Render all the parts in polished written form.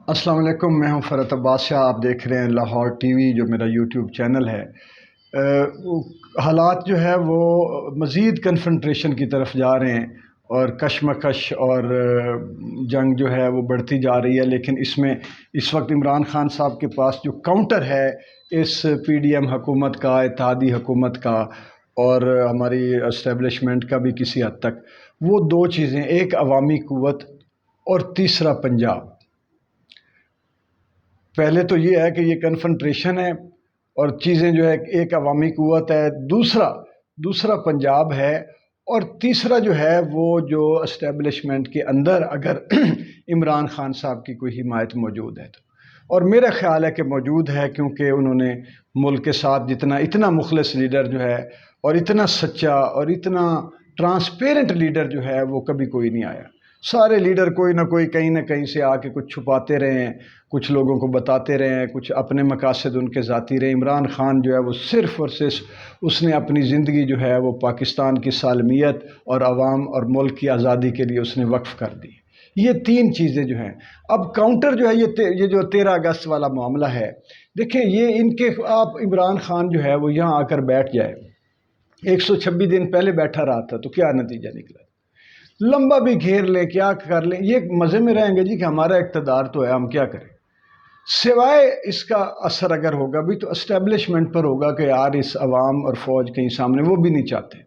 السلام علیکم، میں ہوں فرحت عباس شاہ۔ آپ دیکھ رہے ہیں لاہور ٹی وی، جو میرا یوٹیوب چینل ہے۔ حالات جو ہے وہ مزید کنفرنٹریشن کی طرف جا رہے ہیں اور کشمکش اور جنگ جو ہے وہ بڑھتی جا رہی ہے، لیکن اس میں اس وقت عمران خان صاحب کے پاس جو کاؤنٹر ہے اس پی ڈی ایم حکومت کا، اتحادی حکومت کا اور ہماری اسٹیبلشمنٹ کا بھی کسی حد تک، وہ دو چیزیں، ایک عوامی قوت اور تیسرا پنجاب۔ پہلے تو یہ ہے کہ یہ کنفرنٹریشن ہے اور چیزیں جو ہے، ایک عوامی قوت ہے، دوسرا پنجاب ہے، اور تیسرا جو ہے وہ جو اسٹیبلشمنٹ کے اندر اگر عمران خان صاحب کی کوئی حمایت موجود ہے تو، اور میرا خیال ہے کہ موجود ہے، کیونکہ انہوں نے ملک کے ساتھ اتنا مخلص لیڈر جو ہے اور اتنا سچا اور اتنا ٹرانسپیرنٹ لیڈر جو ہے وہ کبھی کوئی نہیں آیا۔ سارے لیڈر کوئی نہ کوئی کہیں نہ کہیں سے آ کے کچھ چھپاتے رہے ہیں، کچھ لوگوں کو بتاتے رہے ہیں، کچھ اپنے مقاصد ان کے ذاتی رہے۔ عمران خان جو ہے وہ صرف اور صرف اس نے اپنی زندگی جو ہے وہ پاکستان کی سالمیت اور عوام اور ملک کی آزادی کے لیے اس نے وقف کر دی۔ یہ تین چیزیں جو ہیں، اب کاؤنٹر جو ہے یہ جو 13 اگست والا معاملہ ہے، دیکھیں یہ ان کے، آپ عمران خان جو ہے وہ یہاں آ کر بیٹھ جائے، 126 دن پہلے بیٹھا رہا تھا تو کیا نتیجہ نکلا؟ لمبا بھی گھیر لیں، کیا کر لیں، یہ مزے میں رہیں گے جی کہ ہمارا اقتدار تو ہے، ہم کیا کریں۔ سوائے اس کا اثر اگر ہوگا بھی تو اسٹیبلشمنٹ پر ہوگا کہ یار اس عوام اور فوج کہیں سامنے، وہ بھی نہیں چاہتے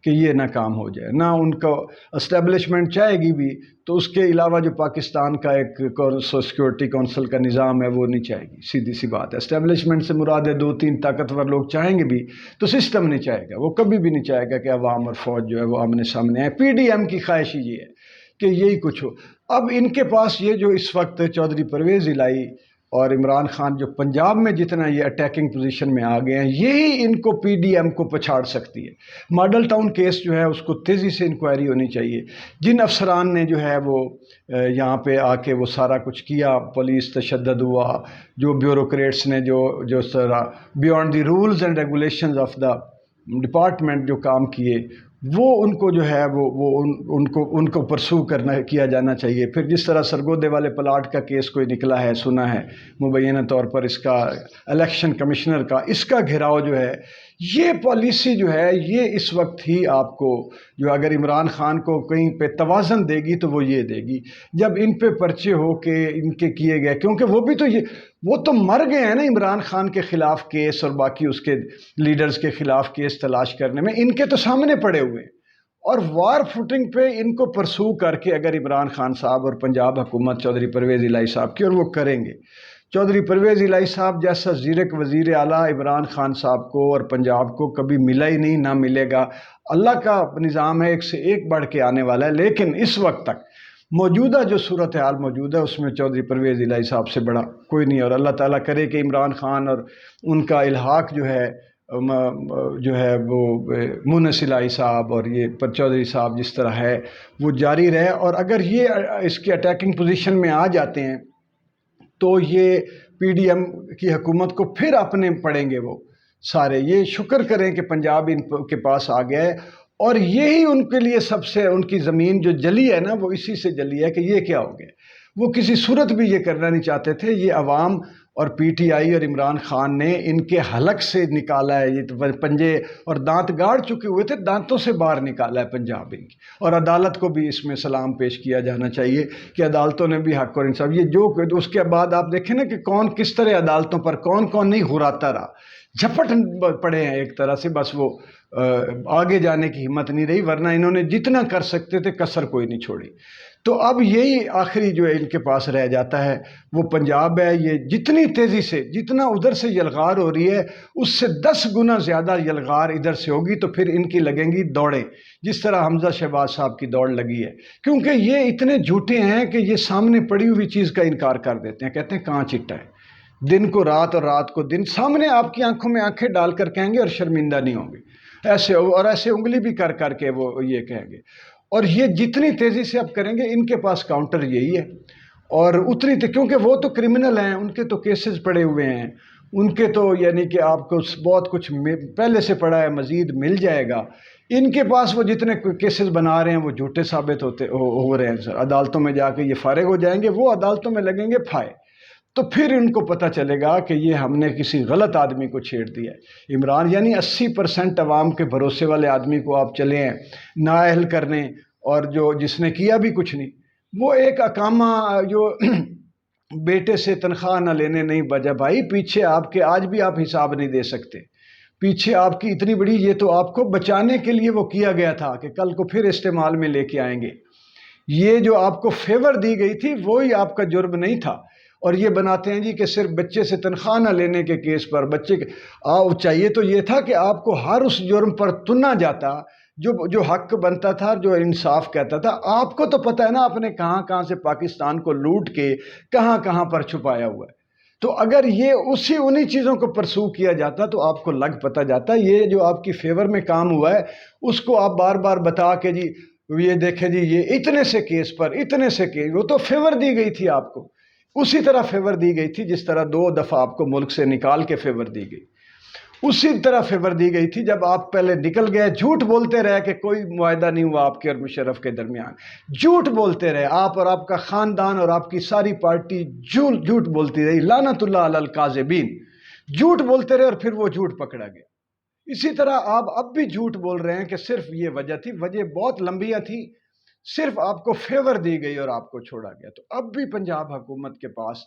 کہ یہ ناکام ہو جائے، نہ ان کو اسٹیبلشمنٹ چاہے گی بھی تو اس کے علاوہ جو پاکستان کا ایک سیکورٹی کونسل کا نظام ہے وہ نہیں چاہے گی، سیدھی سی بات ہے۔ اسٹیبلشمنٹ سے مراد ہے 2-3 طاقتور لوگ چاہیں گے بھی تو سسٹم نہیں چاہے گا، وہ کبھی بھی نہیں چاہے گا کہ عوام اور فوج جو ہے وہ آمنے سامنے آئے۔ پی ڈی ایم کی خواہش یہ ہے کہ یہی کچھ ہو۔ اب ان کے پاس یہ جو اس وقت چودھری پرویز الہی اور عمران خان جو پنجاب میں جتنا یہ اٹیکنگ پوزیشن میں آ گئے ہیں، یہی ان کو پی ڈی ایم کو پچھاڑ سکتی ہے۔ ماڈل ٹاؤن کیس جو ہے اس کو تیزی سے انکوائری ہونی چاہیے۔ جن افسران نے جو ہے وہ یہاں پہ آ کے وہ سارا کچھ کیا، پولیس تشدد ہوا، جو بیوروکریٹس نے جو طرح beyond the rules and regulations of the department جو کام کیے، وہ ان کو جو ہے وہ ان کو پرسو کیا جانا چاہیے۔ پھر جس طرح سرگودے والے پلاٹ کا کیس کوئی نکلا ہے، سنا ہے مبینہ طور پر، اس کا الیکشن کمشنر کا، اس کا گھیراؤ جو ہے، یہ پالیسی جو ہے یہ اس وقت ہی آپ کو جو اگر عمران خان کو کہیں پہ توازن دے گی تو وہ یہ دے گی جب ان پہ پرچے ہو کے ان کے کیے گئے، کیونکہ وہ تو مر گئے ہیں نا عمران خان کے خلاف کیس اور باقی اس کے لیڈرز کے خلاف کیس تلاش کرنے میں، ان کے تو سامنے پڑے ہوئے، اور وار فوٹنگ پہ ان کو پرسو کر کے اگر عمران خان صاحب اور پنجاب حکومت چودھری پرویز الہی صاحب کی، اور وہ کریں گے۔ چودھری پرویز الہی صاحب جیسا زیرک وزیر اعلیٰ عمران خان صاحب کو اور پنجاب کو کبھی ملا ہی نہیں، نہ ملے گا۔ اللہ کا نظام ہے، ایک سے ایک بڑھ کے آنے والا ہے، لیکن اس وقت تک موجودہ جو صورتحال موجود ہے اس میں چودھری پرویز الہی صاحب سے بڑا کوئی نہیں، اور اللہ تعالیٰ کرے کہ عمران خان اور ان کا الحاق جو ہے وہ مونس الہی صاحب اور یہ پر چودھری صاحب جس طرح ہے وہ جاری رہے، اور اگر یہ اس کے اٹیکنگ پوزیشن میں آ جاتے ہیں تو یہ پی ڈی ایم کی حکومت کو پھر اپنے پڑیں گے، وہ سارے یہ شکر کریں کہ پنجاب ان کے پاس آ گیا ہے، اور یہی ان کے لیے سب سے، ان کی زمین جو جلی ہے نا وہ اسی سے جلی ہے کہ یہ کیا ہو گیا۔ وہ کسی صورت بھی یہ کرنا نہیں چاہتے تھے، یہ عوام اور پی ٹی آئی اور عمران خان نے ان کے حلق سے نکالا ہے، یہ پنجے اور دانت گاڑ چکے ہوئے تھے، دانتوں سے باہر نکالا ہے پنجاب ان کی، اور عدالت کو بھی اس میں سلام پیش کیا جانا چاہیے کہ عدالتوں نے بھی حق اور انصاف، یہ جو اس کے بعد آپ دیکھیں نا کہ کون کس طرح عدالتوں پر کون نہیں غراتا رہا، جھپٹ پڑے ہیں ایک طرح سے، بس وہ آگے جانے کی ہمت نہیں رہی، ورنہ انہوں نے جتنا کر سکتے تھے کسر کوئی نہیں چھوڑی۔ تو اب یہی آخری جو ان کے پاس رہ جاتا ہے وہ پنجاب ہے۔ یہ جتنی تیزی سے، جتنا ادھر سے یلغار ہو رہی ہے اس سے 10 گنا زیادہ یلغار ادھر سے ہوگی، تو پھر ان کی لگیں گی دوڑیں، جس طرح حمزہ شہباز صاحب کی دوڑ لگی ہے، کیونکہ یہ اتنے جھوٹے ہیں کہ یہ سامنے پڑی ہوئی چیز کا انکار کر دیتے ہیں، کہتے ہیں کہاں چٹا ہے، دن کو رات اور رات کو دن، سامنے آپ کی آنکھوں میں آنکھیں ڈال کر کہیں گے اور شرمندہ نہیں ہوں گے، ایسے اور ایسے انگلی بھی کر کر کے وہ یہ کہیں گے، اور یہ جتنی تیزی سے اب کریں گے ان کے پاس کاؤنٹر یہی ہے، اور اتنی کیونکہ وہ تو کرمنل ہیں، ان کے تو کیسز پڑے ہوئے ہیں، ان کے تو یعنی کہ آپ کو بہت کچھ پہلے سے پڑا ہے، مزید مل جائے گا۔ ان کے پاس وہ جتنے کیسز بنا رہے ہیں وہ جھوٹے ثابت ہو رہے ہیں، سر عدالتوں میں جا کے یہ فارغ ہو جائیں گے، وہ عدالتوں میں لگیں گے پھائے، تو پھر ان کو پتہ چلے گا کہ یہ ہم نے کسی غلط آدمی کو چھیڑ دیا ہے۔ عمران یعنی 80% عوام کے بھروسے والے آدمی کو آپ چلے ہیں نااہل کرنے، اور جس نے کیا بھی کچھ نہیں، وہ ایک اقامہ جو بیٹے سے تنخواہ نہ لینے نہیں بجا بھائی، پیچھے آپ کے آج بھی آپ حساب نہیں دے سکتے، پیچھے آپ کی اتنی بڑی، یہ تو آپ کو بچانے کے لیے وہ کیا گیا تھا کہ کل کو پھر استعمال میں لے کے آئیں گے۔ یہ جو آپ کو فیور دی گئی تھی وہی آپ کا جرم نہیں تھا، اور یہ بناتے ہیں جی کہ صرف بچے سے تنخواہ نہ لینے کے کیس پر بچے کے چاہیے تو یہ تھا کہ آپ کو ہر اس جرم پر تنا جاتا جو حق بنتا تھا، جو انصاف کہتا تھا۔ آپ کو تو پتہ ہے نا آپ نے کہاں کہاں سے پاکستان کو لوٹ کے کہاں کہاں پر چھپایا ہوا ہے، تو اگر یہ انہی چیزوں کو پرسو کیا جاتا تو آپ کو لگ پتہ جاتا یہ جو آپ کی فیور میں کام ہوا ہے اس کو آپ بار بار بتا کے جی یہ دیکھیں جی یہ اتنے سے کیس پر اتنے سے کیس، وہ تو فیور دی گئی تھی آپ کو، اسی طرح فیور دی گئی تھی جس طرح 2 دفعہ آپ کو ملک سے نکال کے فیور دی گئی، اسی طرح فیور دی گئی تھی جب آپ پہلے نکل گئے، جھوٹ بولتے رہے کہ کوئی معاہدہ نہیں ہوا آپ کے اور مشرف کے درمیان، جھوٹ بولتے رہے آپ اور آپ کا خاندان اور آپ کی ساری پارٹی جھوٹ بولتی رہی، لعنت اللہ علی الکاذبین، جھوٹ بولتے رہے اور پھر وہ جھوٹ پکڑا گیا۔ اسی طرح آپ اب بھی جھوٹ بول رہے ہیں کہ صرف یہ وجہ تھی، وجہ بہت لمبیاں تھی، صرف آپ کو فیور دی گئی اور آپ کو چھوڑا گیا۔ تو اب بھی پنجاب حکومت کے پاس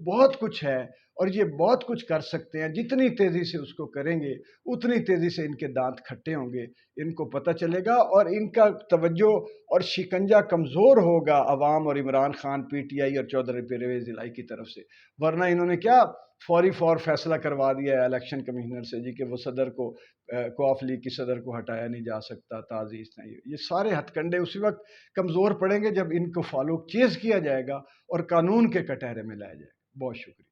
بہت کچھ ہے اور یہ بہت کچھ کر سکتے ہیں، جتنی تیزی سے اس کو کریں گے اتنی تیزی سے ان کے دانت کھٹے ہوں گے، ان کو پتہ چلے گا اور ان کا توجہ اور شکنجہ کمزور ہوگا عوام اور Imran Khan, P T I اور چودھری پرویز الہی کی طرف سے، ورنہ انہوں نے کیا فوری فیصلہ کروا دیا ہے الیکشن کمیشنر سے جی کہ وہ صدر کو کواف لیگ کی صدر کو ہٹایا نہیں جا سکتا، تعزیز نہیں، یہ سارے ہتھ کنڈے اسی وقت کمزور پڑیں گے جب ان کو فالو چیز کیا جائے گا اور قانون کے کٹہرے میں لایا جائے گا۔ بہت شکریہ۔